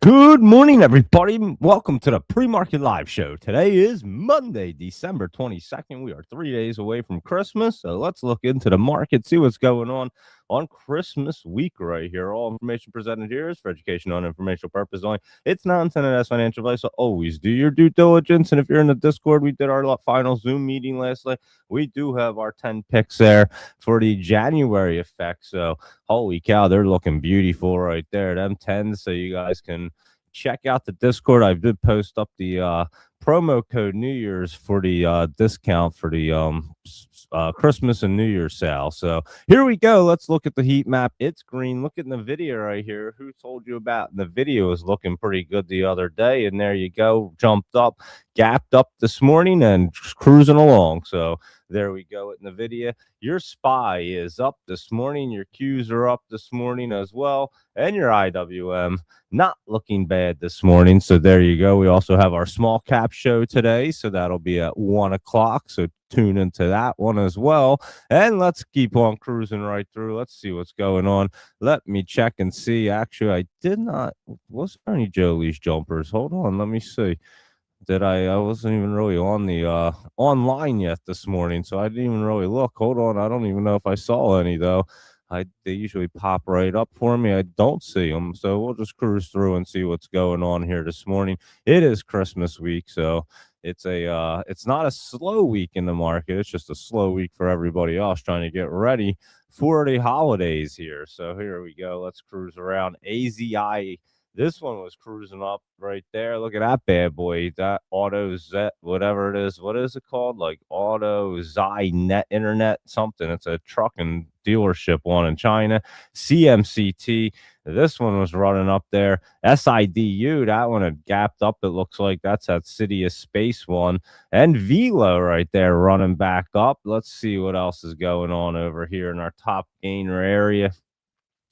Good morning, everybody. Welcome to the pre-market live show. Today is Monday, December 22nd. We are 3 days away from Christmas, so let's look into the market, see what's going on Christmas week right here. All information presented here is for education on informational purpose only. It's not intended as financial advice, so always do your due diligence. And if you're in the Discord, we did our final Zoom meeting last night. We do have our 10 picks there for the January effect, so holy cow, they're looking beautiful right there. Them 10s, so you guys can check out the Discord. I did post up the promo code New Year's for the discount for the Christmas and New Year's sale. So here we go. Let's look at the heat map. It's green. Look at the video right here. Who told you about? The video was looking pretty good the other day, and there you go. Jumped up, gapped up this morning, and cruising along. So there we go in the video. Your SPY is up this morning. Your Qs are up this morning as well, and your IWM not looking bad this morning. So there you go. We also have our small cap show today, so that'll be at 1 o'clock. So tune into that one as well. And let's keep on cruising right through. Let's see what's going on. Let me check and see. Actually, I did not. Was there any Jolie's jumpers? Hold on. Let me see. Did I wasn't even really on the online yet this morning, so I didn't even really look. Hold on. I don't even know if I saw any though. They usually pop right up for me. I don't see them, so we'll just cruise through and see what's going on here this morning. It is Christmas week, so it's not a slow week in the market. It's just a slow week for everybody else trying to get ready for the holidays here. So here we go. Let's cruise around. AZI. This one was cruising up right there. Look at that bad boy. That Auto Z, whatever it is. What is it called? Like Auto Zi Net Internet something. It's a trucking dealership one in China. CMCT. This one was running up there. SIDU. That one had gapped up. It looks like that's that City of Space one. And Velo right there running back up. Let's see what else is going on over here in our top gainer area.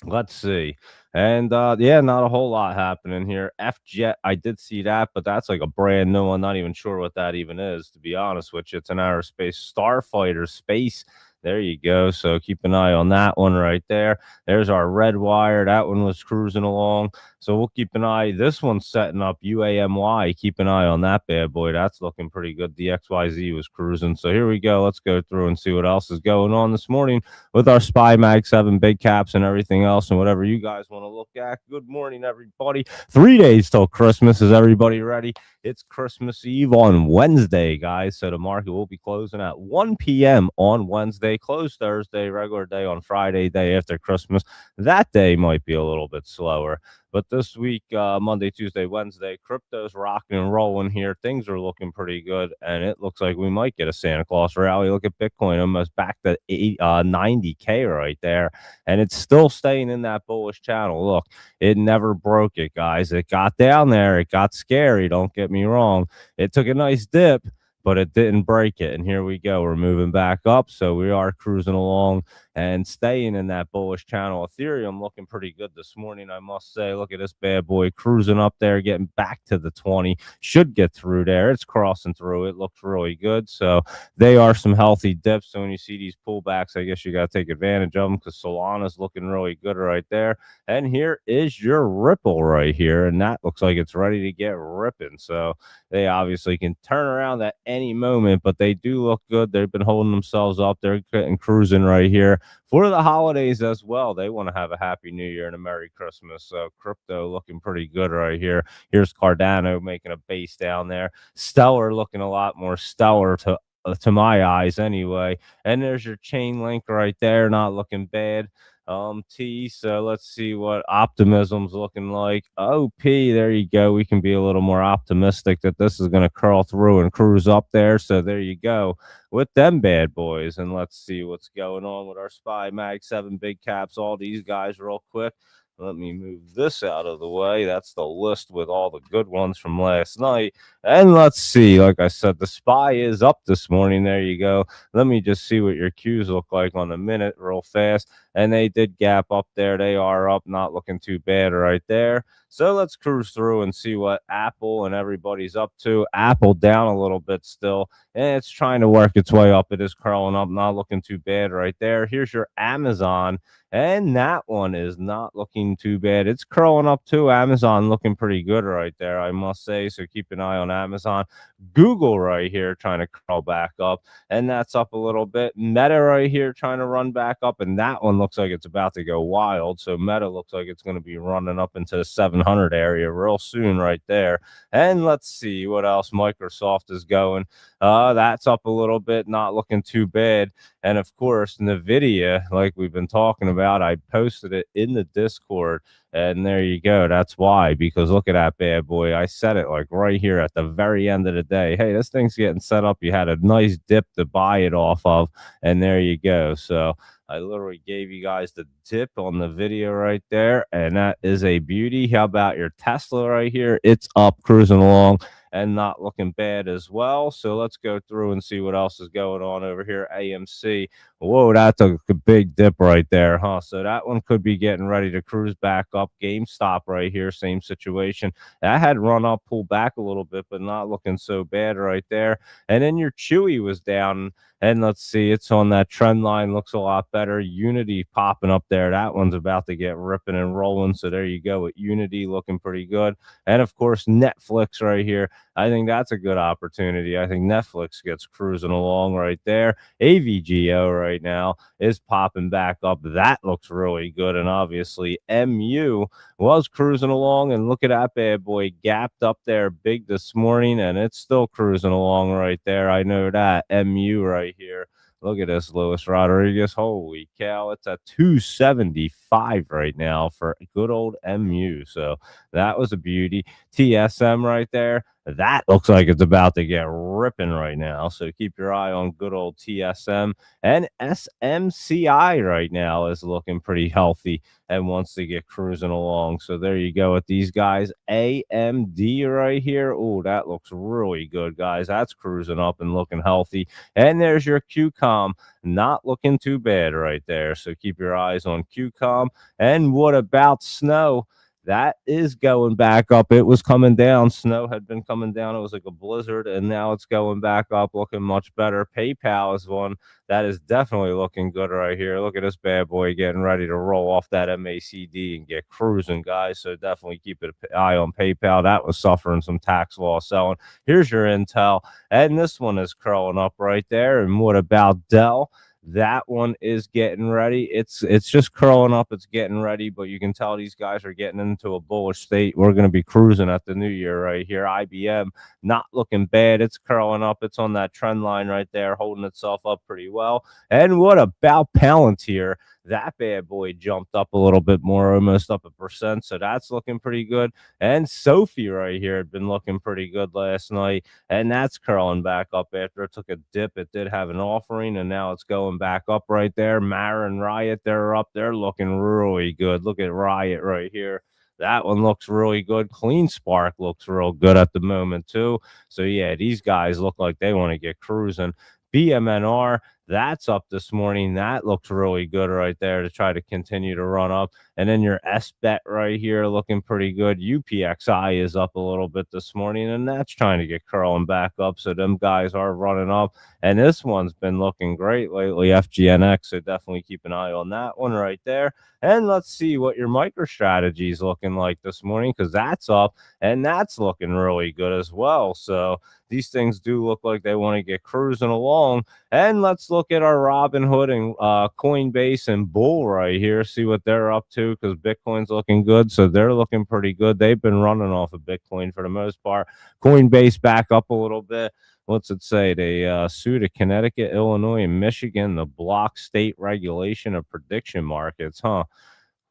Let's see. And yeah, not a whole lot happening here. F-Jet, I did see that, but that's like a brand new one. Not even sure what that even is, to be honest with you. It's an aerospace starfighter space. There you go. So keep an eye on that one right there. There's our red wire. That one was cruising along. So we'll keep an eye. This one's setting up UAMY. Keep an eye on that bad boy. That's looking pretty good. The XYZ was cruising. So here we go. Let's go through and see what else is going on this morning with our SPY Mag 7 big caps and everything else and whatever you guys want to look at. Good morning, everybody. 3 days till Christmas. Is everybody ready? It's Christmas Eve on Wednesday, guys. So the market will be closing at 1 p.m. on Wednesday. Close Thursday, regular day on Friday, day after Christmas. That day might be a little bit slower. But this week, Monday, Tuesday, Wednesday, crypto's rocking and rolling here. Things are looking pretty good, and it looks like we might get a Santa Claus rally. Look at Bitcoin, almost back to 90K right there, and it's still staying in that bullish channel. Look, it never broke it, guys. It got down there. It got scary. Don't get me wrong. It took a nice dip, but it didn't break it. And here we go. We're moving back up. So we are cruising along and staying in that bullish channel. Ethereum looking pretty good this morning, I must say. Look at this bad boy cruising up there, getting back to the 20. Should get through there. It's crossing through. It looks really good. So they are some healthy dips. So when you see these pullbacks, I guess you got to take advantage of them because Solana's looking really good right there. And here is your Ripple right here. And that looks like it's ready to get ripping. So they obviously can turn around at any moment, but they do look good. They've been holding themselves up. They're getting cruising right here for the holidays as well. They want to have a happy new year and a Merry Christmas. So crypto looking pretty good right here. Here's Cardano making a base down there. Stellar looking a lot more stellar to my eyes anyway. And there's your chain link right there, not looking bad. So let's see what optimism's looking like. OP, there you go. We can be a little more optimistic that this is going to curl through and cruise up there. So there you go with them bad boys. And let's see what's going on with our SPY Mag 7 big caps. All these guys real quick. Let me move this out of the way. That's the list with all the good ones from last night. And let's see. Like I said, the SPY is up this morning. There you go. Let me just see what your Qs look like on the minute real fast. And they did gap up there. They are up, not looking too bad right there. So let's cruise through and see what Apple and everybody's up to. Apple down a little bit still, and it's trying to work its way up. It is curling up, not looking too bad right there. Here's your Amazon, and that one is not looking too bad. It's curling up too. Amazon looking pretty good right there, I must say. So keep an eye on Amazon. Google right here trying to curl back up, and that's up a little bit. Meta right here trying to run back up, and that one looks like it's about to go wild. So Meta looks like it's going to be running up into the 700 area real soon right there. And let's see what else Microsoft is going. That's up a little bit, not looking too bad. And of course, NVIDIA, like we've been talking about, I posted it in the Discord. And there you go. That's why, because look at that bad boy. I said it like right here at the very end of the day. Hey, this thing's getting set up. You had a nice dip to buy it off of. And there you go. So I literally gave you guys the tip on the video right there. And that is a beauty. How about your Tesla right here? It's up, cruising along, and not looking bad as well. So let's go through and see what else is going on over here. AMC. Whoa, that took a big dip right there, huh? So that one could be getting ready to cruise back up. GameStop right here, same situation. That had run up, pulled back a little bit, but not looking so bad right there. And then your Chewy was down. And let's see, it's on that trend line, looks a lot better. Unity popping up there. That one's about to get ripping and rolling. So there you go with Unity looking pretty good. And of course, Netflix right here. I think that's a good opportunity. I think Netflix gets cruising along right there. AVGO right now is popping back up. That looks really good. And obviously, MU was cruising along. And look at that bad boy, gapped up there big this morning. And it's still cruising along right there. I know that. MU right here. Look at this, Luis Rodriguez. Holy cow. It's at 275 right now for good old MU. So that was a beauty. TSM right there. That looks like it's about to get ripping right now. So keep your eye on good old TSM. And SMCI right now is looking pretty healthy and wants to get cruising along. So there you go with these guys. AMD right here. Oh, that looks really good, guys. That's cruising up and looking healthy. And there's your QCOM. Not looking too bad right there. So keep your eyes on QCOM. And what about Snow? That is going back up. It was coming down. Snow had been coming down. It was like a blizzard, and now it's going back up, looking much better. PayPal is one that is definitely looking good right here. Look at this bad boy getting ready to roll off that MACD and get cruising, guys. So definitely keep an eye on PayPal. That was suffering some tax loss selling. Here's your Intel, and this one is curling up right there. And what about Dell? That one is getting ready. It's just curling up. It's getting ready, but you can tell these guys are getting into a bullish state. We're going to be cruising at the new year right here. IBM not looking bad. It's curling up. It's on that trend line right there, holding itself up pretty well. And what about Palantir? That bad boy jumped up a little bit more, almost up 1%. So that's looking pretty good. And Sophie right here had been looking pretty good last night. And that's curling back up after it took a dip. It did have an offering, and now it's going back up right there. Mara and Riot, they're up. They're looking really good. Look at Riot right here. That one looks really good. Clean Spark looks real good at the moment, too. So, yeah, these guys look like they want to get cruising. BMNR, that's up this morning. That looks really good right there to try to continue to run up. And then your SBET right here looking pretty good. UPXI is up a little bit this morning, and that's trying to get curling back up. So them guys are running up. And this one's been looking great lately, FGNX. So definitely keep an eye on that one right there. And let's see what your MicroStrategy is looking like this morning, because that's up and that's looking really good as well. So these things do look like they want to get cruising along. And let's look at our Robinhood and Coinbase and Bull right here, see what they're up to, because Bitcoin's looking good. So they're looking pretty good. They've been running off of Bitcoin for the most part. Coinbase back up a little bit. What's it say? They sued a Connecticut, Illinois, and Michigan to block state regulation of prediction markets, huh?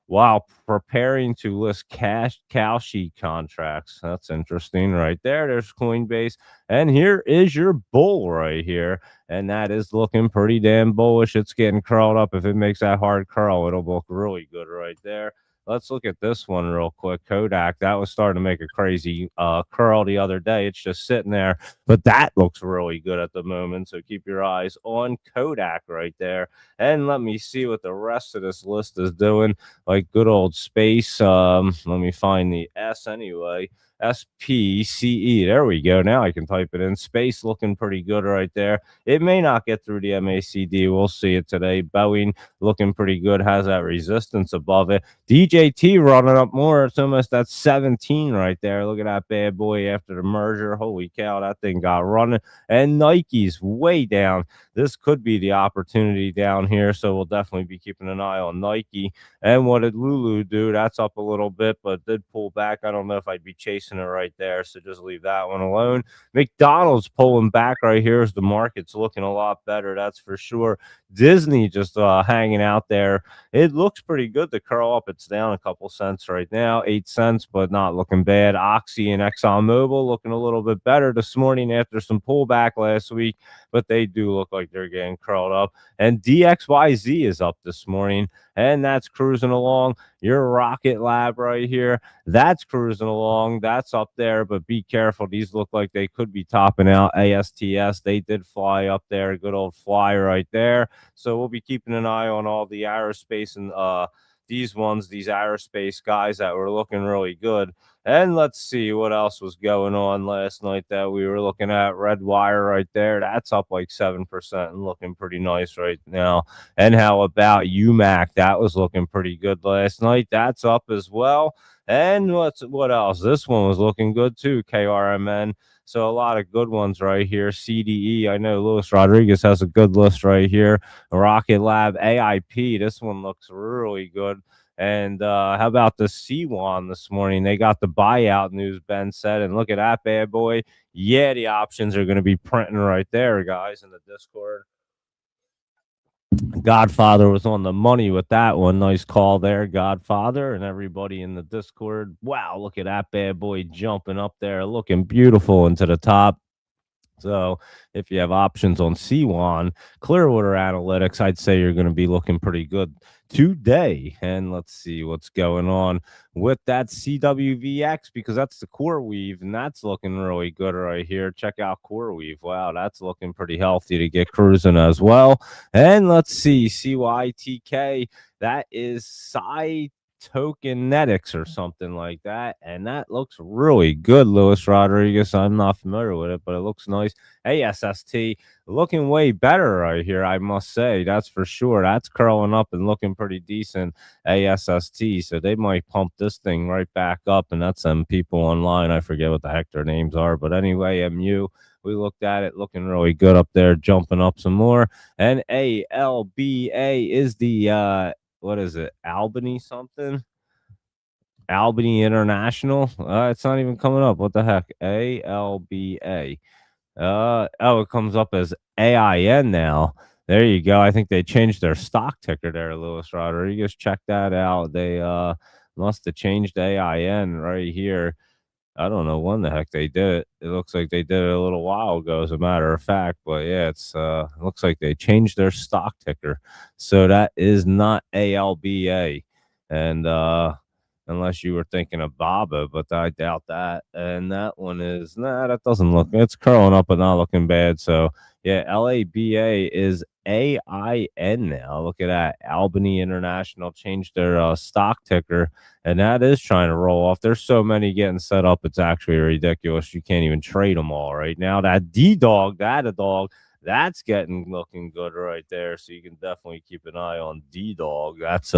While preparing to list cow sheet contracts. That's interesting right there. There's Coinbase. And here is your bull right here. And that is looking pretty damn bullish. It's getting curled up. If it makes that hard curl, it'll look really good right there. Let's look at this one real quick. Kodak, that was starting to make a crazy curl the other day. It's just sitting there, but that looks really good at the moment. So keep your eyes on Kodak right there. And let me see what the rest of this list is doing. Like good old space. Let me find the S anyway. SPCE. There we go. Now I can type it in. Space looking pretty good right there. It may not get through the MACD. We'll see it today. Boeing looking pretty good. Has that resistance above it. DJT running up more. It's almost at 17 right there. Look at that bad boy after the merger. Holy cow, that thing got running. And Nike's way down. This could be the opportunity down here. So we'll definitely be keeping an eye on Nike. And what did Lulu do? That's up a little bit, but did pull back. I don't know if I'd be chasing it right there. So just leave that one alone. McDonald's pulling back right here as the market's looking a lot better. That's for sure. Disney just hanging out there. It looks pretty good to curl up. It's down a couple cents right now, 8 cents, but not looking bad. Oxy and ExxonMobil looking a little bit better this morning after some pullback last week, but they do look like they're getting curled up. And DXYZ is up this morning, and that's cruising along. Your Rocket Lab right here, that's cruising along. That's up there, but be careful. These look like they could be topping out. ASTS, they did fly up there. Good old fly right there. So we'll be keeping an eye on all the aerospace and these aerospace guys that were looking really good. And let's see what else was going on last night that we were looking at. Red Wire right there. That's up like 7% and looking pretty nice right now. And how about UMAC? That was looking pretty good last night. That's up as well. And what else? This one was looking good too. KRMN. So a lot of good ones right here. CDE. I know Luis Rodriguez has a good list right here. Rocket Lab, AIP. This one looks really good. And how about the C1 this morning? They got the buyout news, Ben said. And look at that bad boy. Yeah, the options are going to be printing right there, guys, in the Discord. Godfather was on the money with that one. Nice call there, Godfather, and everybody in the Discord. Wow, look at that bad boy jumping up there, looking beautiful into the top. So if you have options on C1, Clearwater Analytics, I'd say you're going to be looking pretty good today. And let's see what's going on with that CWVX, because that's the core weave, and that's looking really good right here. Check out core weave. Wow, that's looking pretty healthy to get cruising as well. And let's see, CYTK, that is Tokenetics or something like that, and that looks really good. Luis Rodriguez, I'm not familiar with it, but it looks nice. ASST looking way better right here, I must say. That's for sure. That's curling up and looking pretty decent. ASST, so they might pump this thing right back up, and that's some people online. I forget what the heck their names are, but anyway, MU. We looked at it looking really good up there, jumping up some more. And ALBA is the what is it? Albany something? Albany International. It's not even coming up. What the heck? ALBA. Oh, it comes up as AIN now. There you go. I think they changed their stock ticker there, Luis Rodriguez. Check that out. They must have changed AIN right here. I don't know when the heck they did it. It looks like they did it a little while ago, as a matter of fact. But yeah, it looks like they changed their stock ticker. So that is not ALBA. And unless you were thinking of Baba, but I doubt that. And that one is that doesn't look, it's curling up but not looking bad. So yeah, LABA is AIN now. Look at that. Albany International changed their stock ticker, and that is trying to roll off. There's so many getting set up, it's actually ridiculous. You can't even trade them all right now. That D-Dog, that's getting looking good right there. So you can definitely keep an eye on D-Dog. That's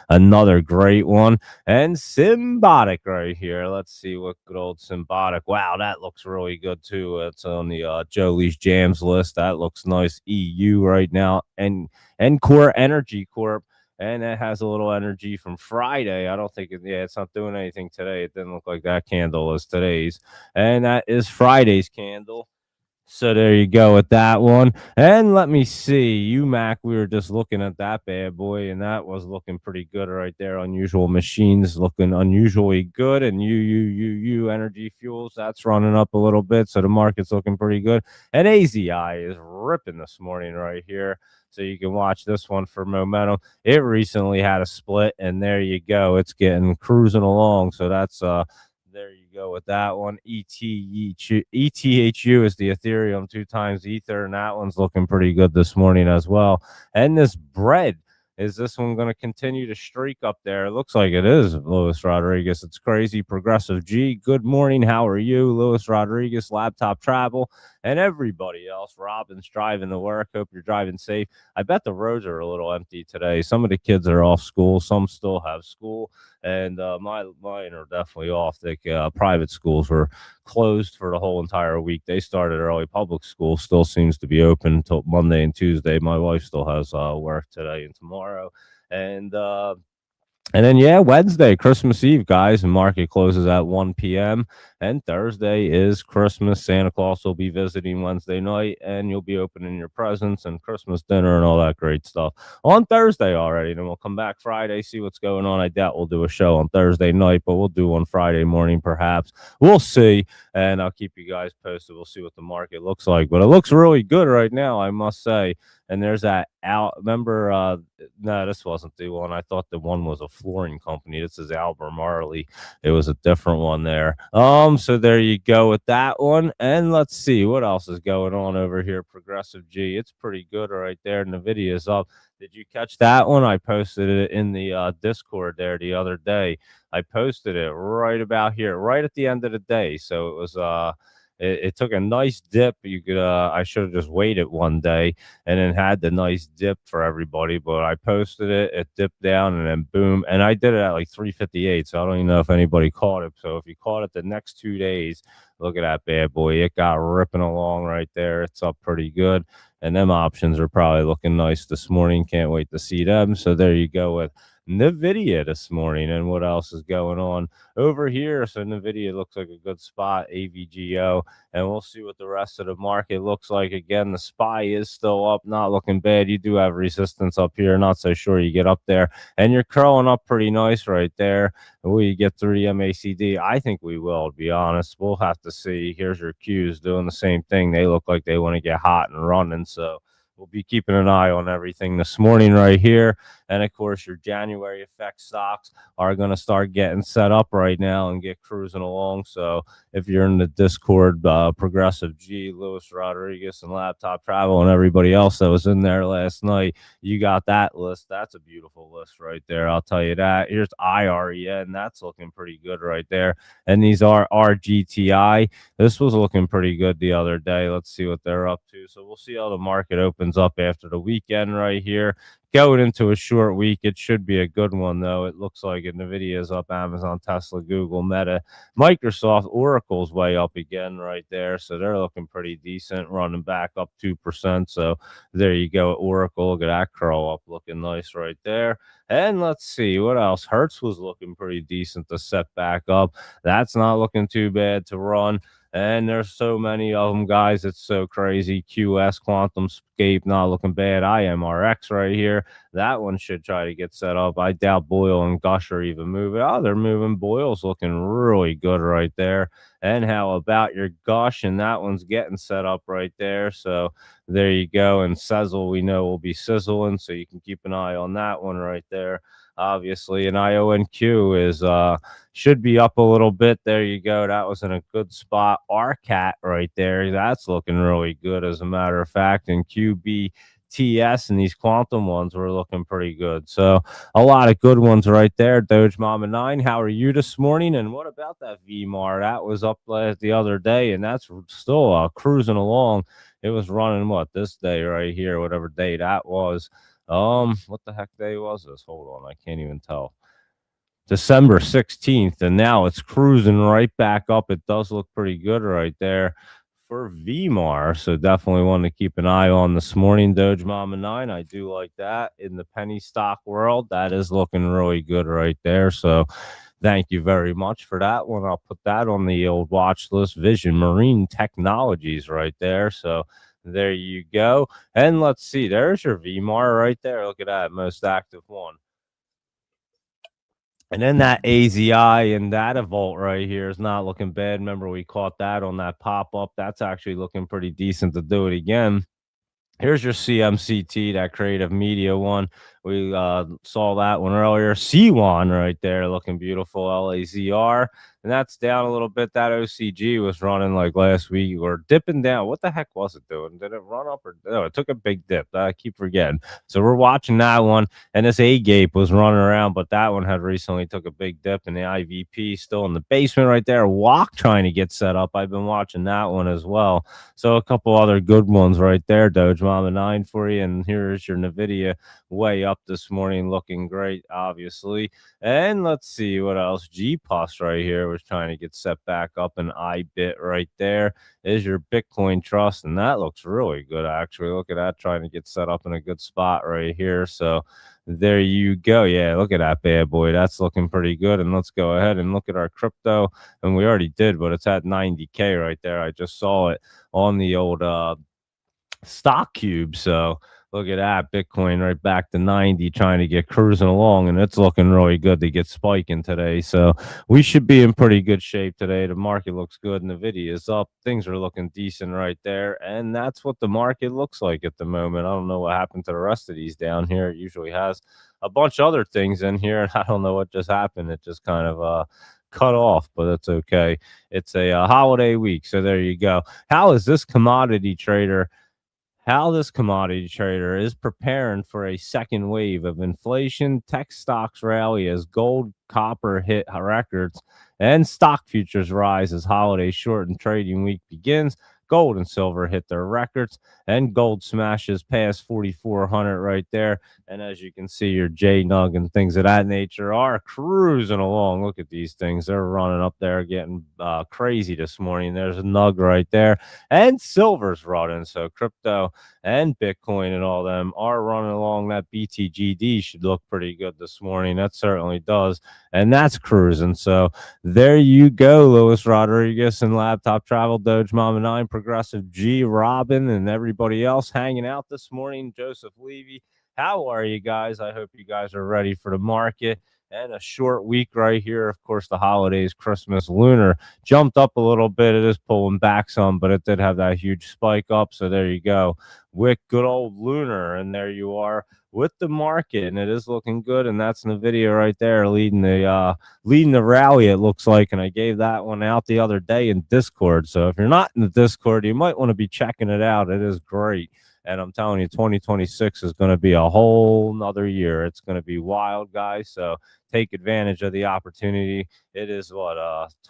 another great one. And Symbotic right here. Let's see what good old Symbotic. Wow, that looks really good too. It's on the Jolie's Jams list. That looks nice. EU right now. And Core Energy Corp. And it has a little energy from Friday. I don't think it's not doing anything today. It didn't look like that candle is today's. And that is Friday's candle. So there you go with that one. And let me see. UMAC, we were just looking at that bad boy, and that was looking pretty good right there. Unusual Machines looking unusually good. And UUUU Energy Fuels, that's running up a little bit. So the market's looking pretty good. And AZI is ripping this morning right here. so you can watch this one for momentum. It recently had a split, and there you go. It's getting cruising along. So that's there you go with that one. ETHU is the Ethereum 2 times Ether, and that one's looking pretty good this morning as well. And this bread. Is this one going to continue to streak up there? It looks like it is, Luis Rodriguez. It's crazy. Progressive G, good morning. How are you? Luis Rodriguez, Laptop Travel, and everybody else. Robin's driving to work. Hope you're driving safe. I bet the roads are a little empty today. Some of the kids are off school. Some still have school. And mine are definitely off. Private schools were closed for the whole entire week. They started early. Public school still seems to be open until Monday and Tuesday. My wife still has work today and tomorrow. And then, yeah, Wednesday, Christmas Eve, guys, and market closes at 1 p.m. And Thursday is Christmas. Santa Claus will be visiting Wednesday night, and you'll be opening your presents and Christmas dinner and all that great stuff on Thursday already. Then we'll come back Friday, see what's going on. I doubt we'll do a show on Thursday night, but we'll do one Friday morning perhaps. We'll see, and I'll keep you guys posted. We'll see what the market looks like. But it looks really good right now, I must say. And there's that out. Remember, no, this wasn't the one. I thought the one was a flooring company. This is Albemarle. It was a different one there. So there you go with that one. And let's see what else is going on over here. Progressive G. It's pretty good right there. NVIDIA's up. Did you catch that one? I posted it in the Discord there the other day. I posted it right about here, right at the end of the day. So it was it took a nice dip. You could I should have just waited one day and then had the nice dip for everybody. But I posted it, it dipped down, and then boom. And I did it at like 358. So I don't even know if anybody caught it. So if you caught it the next 2 days, look at that bad boy. It got ripping along right there. It's up pretty good. And them options are probably looking nice this morning. Can't wait to see them. So there you go with NVIDIA this morning. And what else is going on over here? So NVIDIA looks like a good spot, AVGO, and we'll see what the rest of the market looks like. Again, the SPY is still up, not looking bad. You do have resistance up here. Not so sure you get up there, and you're curling up pretty nice right there. Will you get through the MACD? I think we will, to be honest. We'll have to see. Here's your Qs doing the same thing. They look like they want to get hot and running, so we'll be keeping an eye on everything this morning right here. And, of course, your January effect stocks are going to start getting set up right now and get cruising along. So if you're in the Discord, Progressive G, Luis Rodriguez, and Laptop Travel, and everybody else that was in there last night, you got that list. That's a beautiful list right there. I'll tell you that. Here's IREN. That's looking pretty good right there. And these are RGTI. This was looking pretty good the other day. Let's see what they're up to. So we'll see how the market opens up after the weekend right here. Going into a short week, it should be a good one, though. It looks like NVIDIA is up, Amazon, Tesla, Google, Meta, Microsoft, Oracle's way up again right there. So they're looking pretty decent, running back up 2%. So there you go, Oracle. Look at that curl up, looking nice right there. And let's see what else. Hertz was looking pretty decent to set back up. That's not looking too bad to run. And there's so many of them, guys. It's so crazy. QS, Quantum Scape, not looking bad. IMRX right here. That one should try to get set up. I doubt Boyle and Gush are even moving. Oh, they're moving. Boyle's looking really good right there. And how about your Gush? And that one's getting set up right there. So there you go. And Sezzle, we know, will be sizzling. So you can keep an eye on that one right there. Obviously, and IONQ is should be up a little bit. There you go. That was in a good spot. RCAT right there. That's looking really good, as a matter of fact. And QBTS and these quantum ones were looking pretty good. So a lot of good ones right there. Doge Mama 9, how are you this morning? And what about that VMAR? That was up the other day, and that's still cruising along. It was running this day right here, whatever day that was. What the heck day was this? Hold on, I can't even tell. December 16th, and now it's cruising right back up. It does look pretty good right there for VMAR, so definitely want to keep an eye on this morning. Doge Mama 9, I do like that. In the penny stock world, that is looking really good right there, so thank you very much for that one. I'll put that on the old watch list. Vision Marine Technologies right there, so there you go. And let's see, there's your VMAR right there. Look at that, most active one. And then that AZI and that Evolt right here is not looking bad. Remember, we caught that on that pop-up. That's actually looking pretty decent to do it again. Here's your CMCT, that creative media one. We saw that one earlier. C1 right there, looking beautiful. LAZR, and that's down a little bit. That OCG was running like last week or dipping down. What the heck was it doing? Did it run up or no? It took a big dip. I keep forgetting. So we're watching that one, and this A Gape was running around, but that one had recently took a big dip, and the IVP still in the basement right there. Walk trying to get set up. I've been watching that one as well. So a couple other good ones right there, Doge Mama 9 for you. And here's your NVIDIA way up this morning, looking great, obviously. And let's see what else. GPUS right here was trying to get set back up, and iBit right there is your Bitcoin trust. And that looks really good, actually. Look at that, trying to get set up in a good spot right here. So there you go. Yeah, look at that bad boy. That's looking pretty good. And let's go ahead and look at our crypto. And we already did, but it's at 90K right there. I just saw it on the old stock cube. So look at that. Bitcoin right back to 90, trying to get cruising along, and it's looking really good to get spiking today. So we should be in pretty good shape today. The market looks good. Nvidia is up. Things are looking decent right there. And that's what the market looks like at the moment. I don't know what happened to the rest of these down here. It usually has a bunch of other things in here, and I don't know what just happened. It just kind of cut off, but it's okay. It's a holiday week. So there you go. How is this commodity trader? How this commodity trader is preparing for a second wave of inflation, tech stocks rally as gold, copper hit records, and stock futures rise as holiday shortened trading week begins. Gold and silver hit their records, and gold smashes past 4,400 right there. And as you can see, your J Nug and things of that nature are cruising along. Look at these things; they're running up there, getting crazy this morning. There's a Nug right there, and silver's running. So crypto and Bitcoin and all them are running along. That BTGD should look pretty good this morning. That certainly does. And that's cruising. So there you go, Luis Rodriguez and Laptop Travel, Doge Mama 9, Progressive G, Robin, and everybody else hanging out this morning. Joseph Levy. How are you guys? I hope you guys are ready for the market and a short week right here. Of course, the holidays, Christmas, lunar jumped up a little bit. It is pulling back some, but it did have that huge spike up. So there you go. With good old lunar, and there you are with the market, and it is looking good. And that's in the video right there, leading the rally, it looks like. And I gave that one out the other day in Discord. So if you're not in the Discord, you might want to be checking it out. It is great. And I'm telling you, 2026 is going to be a whole nother year. It's going to be wild, guys. So take advantage of the opportunity. It is what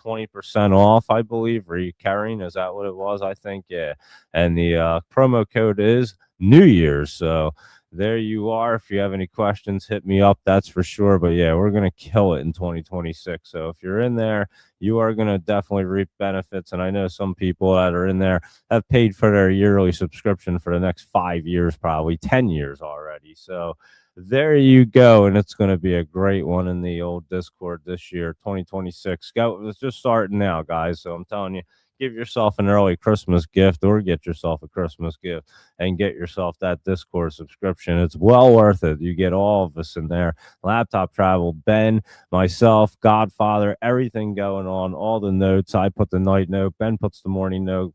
20% off, I believe. Recurring, is that what it was? I think, yeah. And the promo code is New Year's. So there you are. If you have any questions, hit me up. That's for sure. But yeah, we're gonna kill it in 2026. So if you're in there, you are gonna definitely reap benefits. And I know some people that are in there have paid for their yearly subscription for the next 5 years, probably 10 years already. So there you go. And it's going to be a great one in the old Discord this year, 2026. It's just starting now, guys. So I'm telling you, give yourself an early Christmas gift or get yourself a Christmas gift and get yourself that Discord subscription. It's well worth it. You get all of us in there. Laptop Travel, Ben, myself, Godfather, everything going on, all the notes. I put the night note. Ben puts the morning note.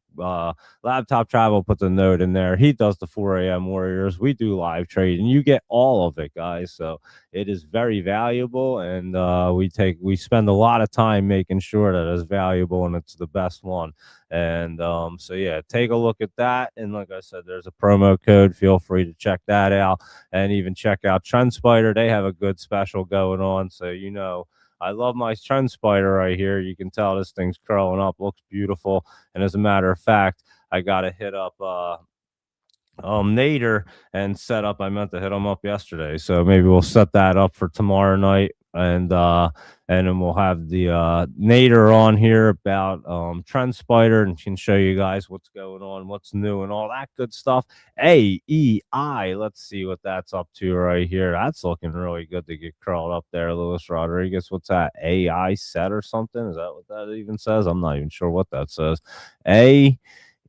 Laptop Travel puts a note in there. He does the 4 a.m. Warriors. We do live trading. You get all of it, guys. So it is very valuable, and we spend a lot of time making sure that it's valuable and it's the best one. And so yeah, take a look at that. And like I said, there's a promo code. Feel free to check that out, and even check out TrendSpider. They have a good special going on. So I love my TrendSpider right here. You can tell this thing's curling up, looks beautiful. And as a matter of fact, I got to hit up Nader and set up. I meant to hit him up yesterday, so maybe we'll set that up for tomorrow night, and then we'll have the Nader on here about TrendSpider, and can show you guys what's going on, what's new, and all that good stuff. AEI, let's see what that's up to right here. That's looking really good to get curled up there, Luis Rodriguez. What's that? AI set or something? Is that what that even says? I'm not even sure what that says.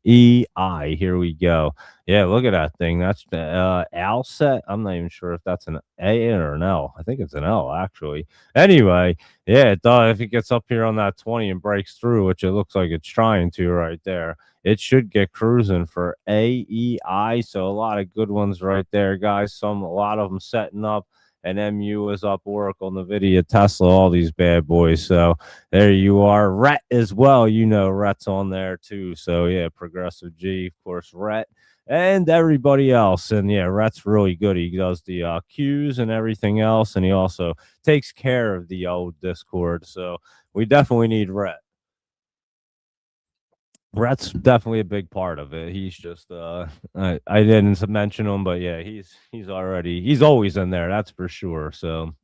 Here we go. Yeah, look at that thing. That's the Al set. I'm not even sure if that's an A or an L. I think it's an L actually. Anyway, yeah, it does. If it gets up here on that 20 and breaks through, which it looks like it's trying to right there, it should get cruising for AEI. So a lot of good ones right there, guys. A lot of them setting up. And MU is up, Oracle, NVIDIA, Tesla, all these bad boys. So there you are. Rhett as well. You know, Rhett's on there too. So yeah, Progressive G, of course, Rhett and everybody else. And yeah, Rhett's really good. He does the Qs and everything else. And he also takes care of the old Discord. So we definitely need Rhett. Rhett's definitely a big part of it. He's just I didn't mention him, but yeah, he's always in there, that's for sure. So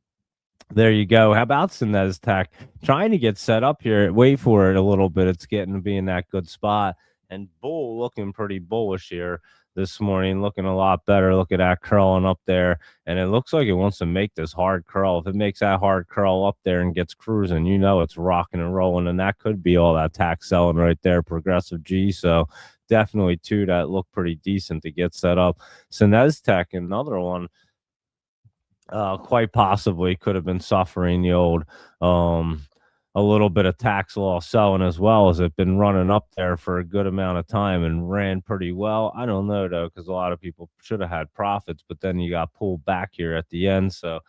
there you go. How about Sinez Tech trying to get set up here? Wait for it a little bit. It's getting to be in that good spot. And Bull looking pretty bullish here this morning, looking a lot better. Look at that curling up there. And it looks like it wants to make this hard curl. If it makes that hard curl up there and gets cruising, you know it's rocking and rolling. And that could be all that tax selling right there, Progressive G. So definitely two that look pretty decent to get set up. Sinez Tech, another one. Quite possibly could have been suffering the old a little bit of tax loss selling as well, as it been running up there for a good amount of time and ran pretty well. I don't know though, because a lot of people should have had profits, but then you got pulled back here at the end. So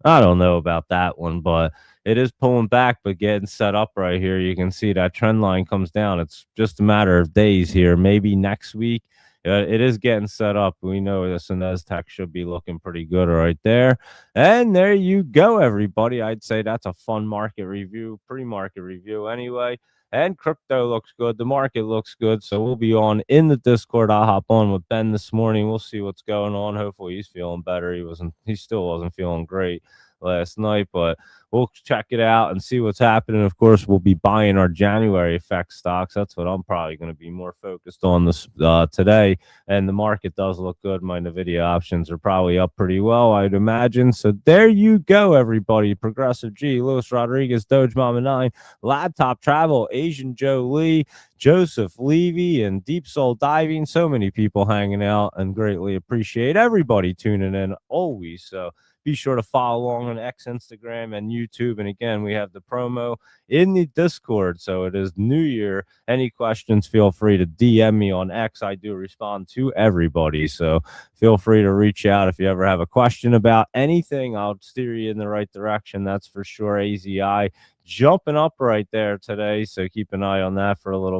I don't know about that one, but it is pulling back, but getting set up right here. You can see that trend line comes down. It's just a matter of days here, maybe next week. It is getting set up. We know this Inez Tech should be looking pretty good right there. And there you go, everybody. I'd say that's a fun market review, pre-market review anyway. And crypto looks good. The market looks good. So we'll be on in the Discord. I'll hop on with Ben this morning. We'll see what's going on. Hopefully he's feeling better. He still wasn't feeling great last night, but we'll check it out and see what's happening. Of course, we'll be buying our January effect stocks. That's what I'm probably going to be more focused on this today. And the market does look good. My NVIDIA options are probably up pretty well, I'd imagine. So there you go, everybody. Progressive G, Luis Rodriguez, Doge Mama 9, Laptop Travel, Asian Joe Lee, Joseph Levy, and Deep Soul Diving. So many people hanging out, and greatly appreciate everybody tuning in always. So be sure to follow along on X, Instagram, and YouTube. And again, we have the promo in the Discord. So it is New Year. Any questions, feel free to DM me on X. I do respond to everybody. So feel free to reach out if you ever have a question about anything. I'll steer you in the right direction. That's for sure. AZI jumping up right there today, so keep an eye on that for a little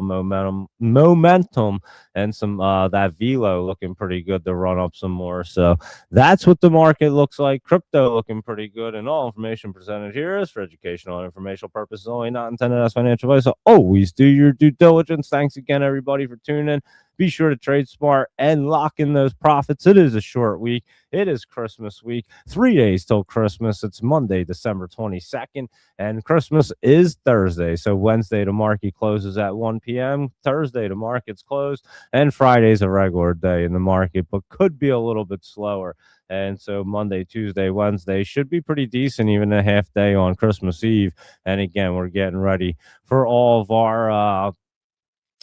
momentum and some that velo looking pretty good to run up some more. So that's what the market looks like. Crypto looking pretty good, and all information presented here is for educational and informational purposes only, not intended as financial advice. So always do your due diligence. Thanks again, everybody, for tuning in. Be sure to trade smart and lock in those profits. It is a short week. It is Christmas week. 3 days till Christmas. It's Monday, December 22nd, and Christmas is Thursday. So Wednesday, the market closes at 1 p.m. Thursday, the market's closed, and Friday's a regular day in the market, but could be a little bit slower. And so Monday, Tuesday, Wednesday should be pretty decent, even a half day on Christmas Eve. And again, we're getting ready for all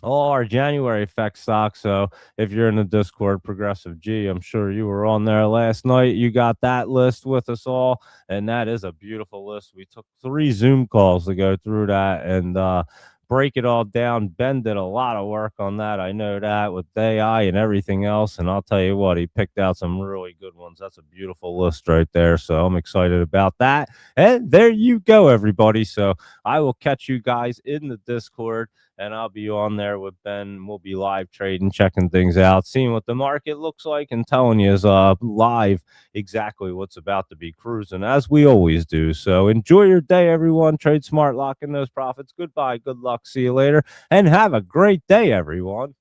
our January effect stocks. So if you're in the Discord, Progressive G, I'm sure you were on there last night. You got that list with us all, and that is a beautiful list. We took 3 Zoom calls to go through that and break it all down. Ben did a lot of work on that. I know that, with AI and everything else. And I'll tell you what, he picked out some really good ones. That's a beautiful list right there. So I'm excited about that. And there you go, everybody. So I will catch you guys in the Discord, and I'll be on there with Ben. We'll be live trading, checking things out, seeing what the market looks like, and telling you is live exactly what's about to be cruising, as we always do. So enjoy your day, everyone. Trade smart, lock in those profits. Goodbye. Good luck. See you later. And have a great day, everyone.